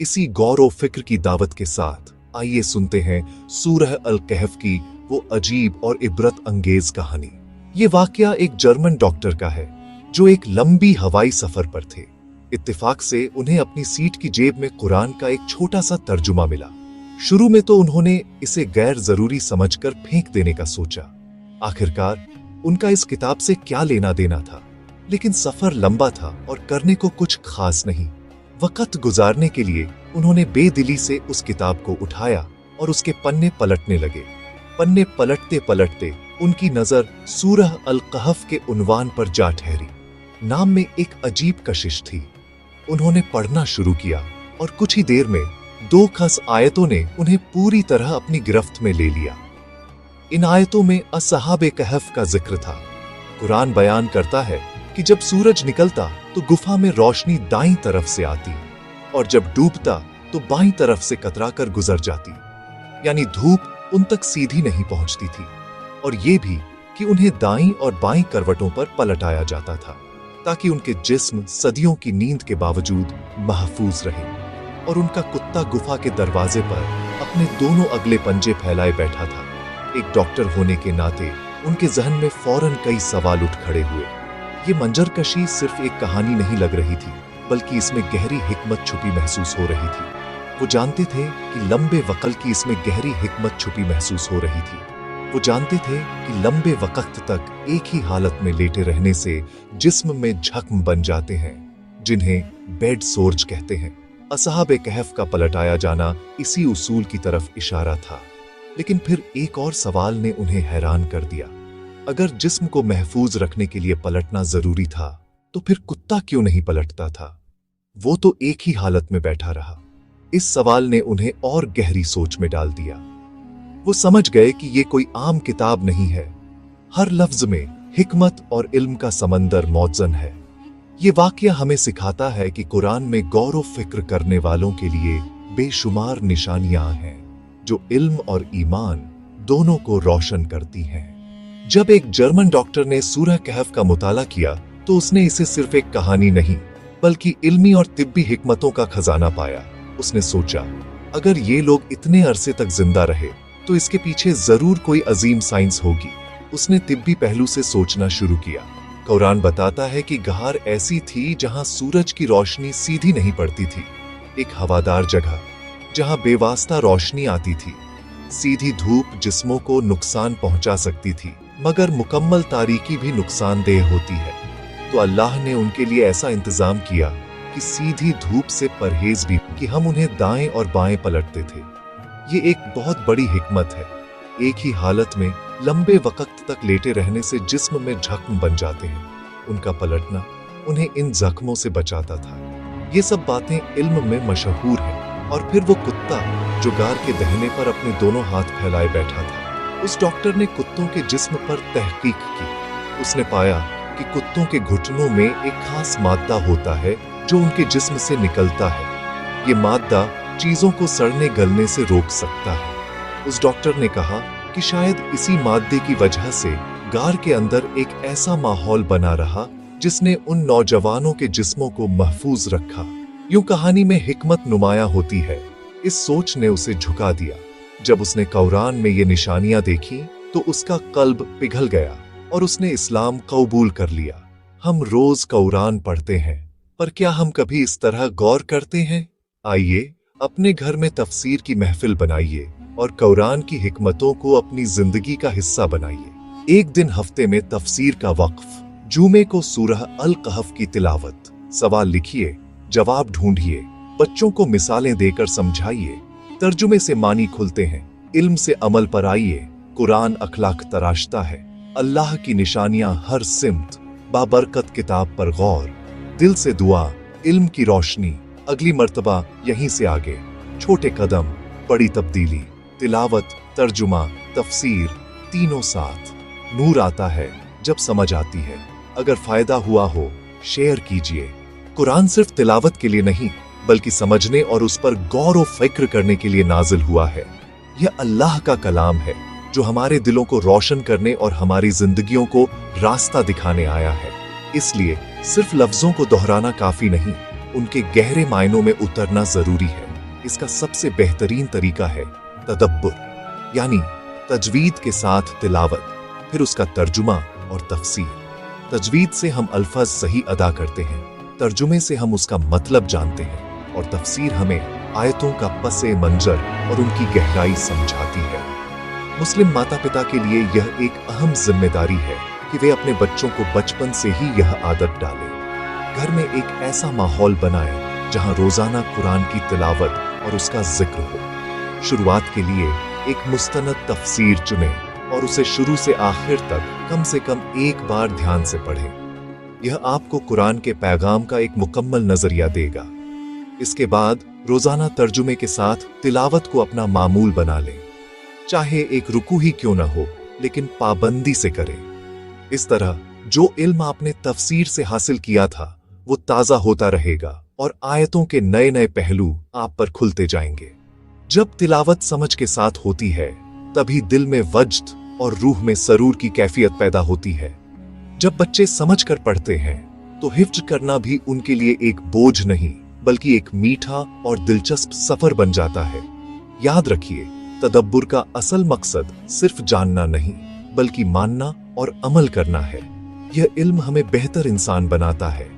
इसी गौर व फिक्र की दावत के साथ आइए सुनते हैं सूरह अल कहफ की वो अजीब और इबरत अंगेज कहानी। ये वाकया एक जर्मन डॉक्टर का है जो एक लंबी हवाई सफर पर थे। इत्तेफाक से उन्हें अपनी सीट की जेब में कुरान का एक छोटा सा तर्जुमा मिला। शुरू में तो उन्होंने इसे गैर जरूरी समझकर फेंक देने का सोचा। आखिरकार उनका इस किताब से क्या लेना देना था, लेकिन सफर लंबा था और करने को कुछ खास नहीं। वक्त गुजारने के लिए उन्होंने बेदिली से उस किताब को उठाया और उसके पन्ने पलटने लगे। पन्ने पलटते पलटते उनकी नजर सूरह अल कहफ के उन्वान पर जा ठहरी। नाम में एक अजीब कशिश थी। उन्होंने पढ़ना शुरू किया और कुछ ही देर में 2 खास आयतों ने उन्हें पूरी तरह अपनी गिरफ्त में ले लिया। इन आयतों में असहाबे कहफ का जिक्र था। कुरान बयान करता है कि जब सूरज निकलता तो गुफा में रोशनी दाईं तरफ से आती और जब डूबता तो बाईं तरफ से कतराकर गुजर जाती, यानी धूप उन तक सीधी नहीं पहुंचती थी। और ये भी कि उन्हें दाईं और बाईं करवटों पर पलटाया जाता था ताकि उनके जिस्म सदियों की नींद के बावजूद महफूज रहे। और उनका कुत्ता गुफा के दरवाजे पर अपने दोनों अगले पंजे फैलाए बैठा था। एक डॉक्टर होने के नाते उनके जहन में फौरन कई सवाल उठ खड़े हुए। ये मंजरकशी सिर्फ एक कहानी नहीं लग रही थी, बल्कि इसमें गहरी हिकमत छुपी महसूस हो रही थी। वो जानते थे कि लंबे वक्त की इसमें गहरी हिकमत छुपी महसूस हो रही थी। वो जानते थे कि लंबे वक्त तक एक ही हालत में लेटे रहने से जिस्म में जख्म बन जाते हैं, जिन्हें बेड सोर्ज कहते हैं। असहाबे कहफ का पलटाया जाना इसी उसूल की तरफ इशारा था। लेकिन फिर एक और सवाल ने उन्हें हैरान कर दिया। अगर जिस्म को महफूज रखने के लिए पलटना जरूरी था, तो फिर कुत्ता क्यों नहीं पलटता था? वो तो एक ही हालत में बैठा रहा। इस सवाल ने उन्हें और गहरी सोच में डाल दिया। वो समझ गए कि ये कोई आम किताब नहीं है। हर लफ्ज में हिकमत और इल्म का समंदर मौजन है। ये वाकया हमें सिखाता है कि कुरान में गौर व फिक्र करने वालों के लिए बेशुमार निशानियां हैं जो इल्म और ईमान दोनों को रोशन करती हैं। जब एक जर्मन डॉक्टर ने सूरह कहफ का मुताला किया तो उसने इसे सिर्फ एक कहानी नहीं, बल्कि इल्मी और तिब्बी हिकमतों का खजाना पाया। उसने सोचा, अगर ये लोग इतने अरसे तक जिंदा रहे तो इसके पीछे जरूर कोई अजीम साइंस होगी। उसने तिब्बी पहलू से सोचना शुरू किया। कुरान बताता है कि गहार ऐसी थी जहां सूरज की रोशनी सीधी नहीं पड़ती थी, एक हवादार जगह जहां बेवास्ता रोशनी आती थी। सीधी धूप जिस्मों को नुकसान पहुंचा सकती थी, मगर मुकम्मल तारीकी भी नुकसानदेह होती है। तो अल्लाह ने उनके लिए ऐसा इंतजाम किया कि सीधी धूप से परहेज भी, कि हम उन्हें दाएं और बाएं पलटते थे। ये एक बहुत बड़ी हिकमत है। एक ही हालत में लंबे वक्त तक लेटे रहने से जिस्म में जख्म बन जाते हैं। उनका पलटना उन्हें इन जख्मों से बचाता था। ये सब बातें इल्म में मशहूर हैं। और फिर वो कुत्ता जो गार के दहने पर अपने दोनों हाथ फैलाए बैठा था। उस डॉक्टर ने कुत्तों के जिस्म पर तहकीक की। उसने पाया कि कुत्तों के घुटनों में एक खास मादा होता है जो उनके जिस्म से निकलता है। ये मादा चीजों को सड़ने गलने से रोक सकता है। उस डॉक्टर ने कहा कि शायद इसी मादे की वजह से गार के अंदर एक ऐसा माहौल बना रहा जिसने उन नौजवानों के जिस्मों को महफूज रखा। यूं कहानी में हिकमत नुमाया होती है। इस सोच ने उसे झुका दिया। जब उसने कुरान में ये निशानियां देखी तो उसका कल्ब पिघल गया और उसने इस्लाम कबूल कर लिया। हम रोज कुरान पढ़ते हैं, पर क्या हम कभी इस तरह गौर करते हैं? आइए अपने घर में तफसीर की महफिल बनाइए और कुरान की हिकमतों को अपनी जिंदगी का हिस्सा बनाइए। एक दिन हफ्ते में तफसीर का वक्फ, जुमे को सूरह अल कहफ की तिलावत। सवाल लिखिए, जवाब ढूंढिए, बच्चों को मिसालें देकर समझाइए। तर्जुमे से मानी खुलते हैं। इल्म से अमल पर आइए। कुरान अखलाक तराशता है। अल्लाह की निशानियां हर सिमत। बाबरकत किताब पर गौर। दिल से दुआ, इल्म की रोशनी। अगली मर्तबा यहीं से आगे। छोटे कदम, बड़ी तब्दीली। तिलावत, तर्जुमा, तफसीर, तीनों साथ। नूर आता है जब समझ आती है। अगर फायदा हुआ हो, शेयर कीजिए। कुरान सिर्फ तिलावत के लिए नहीं, बल्कि समझने और उस पर गौर व फिक्र करने के लिए नाजिल हुआ है। यह अल्लाह का कलाम है जो हमारे दिलों को रोशन करने और हमारी जिंदगियों को रास्ता दिखाने आया है। इसलिए सिर्फ लफ्जों को दोहराना काफी नहीं, उनके गहरे मायनों में उतरना जरूरी है। इसका सबसे बेहतरीन तरीका है तदब्बुर, यानी तजवीद के साथ तिलावत, फिर उसका तर्जुमा और तफसीर। तजवीद से हम अल्फाज सही अदा करते हैं, तर्जुमे से हम उसका मतलब जानते हैं और तफसीर हमें आयतों का पसे मंजर और उनकी गहराई समझाती है। मुस्लिम माता पिता के लिए यह एक अहम जिम्मेदारी है कि वे अपने बच्चों को बचपन से ही यह आदत डालें। घर में एक ऐसा माहौल बनाएं जहां रोजाना कुरान की तिलावत और उसका जिक्र हो। शुरुआत के लिए एक मुस्तनद तफसीर चुनें और उसे शुरू से आखिर तक कम से कम एक बार ध्यान से पढ़ें। यह आपको कुरान के पैगाम का एक मुकम्मल नजरिया देगा। इसके बाद रोजाना तर्जुमे के साथ तिलावत को अपना मामूल बना लें, चाहे एक रुकू ही क्यों ना हो, लेकिन पाबंदी से करें। इस तरह जो इल्म आपने तफसीर से हासिल किया था वो ताजा होता रहेगा और आयतों के नए नए पहलू आप पर खुलते जाएंगे। जब तिलावत समझ के साथ होती है तभी दिल में वज्द और रूह में सरूर की कैफियत पैदा होती है। जब बच्चे समझ कर पढ़ते हैं तो हिफ्ज करना भी उनके लिए एक बोझ नहीं बल्कि एक मीठा और दिलचस्प सफर बन जाता है। याद रखिए, तदब्बुर का असल मकसद सिर्फ जानना नहीं बल्कि मानना और अमल करना है। यह इल्म हमें बेहतर इंसान बनाता है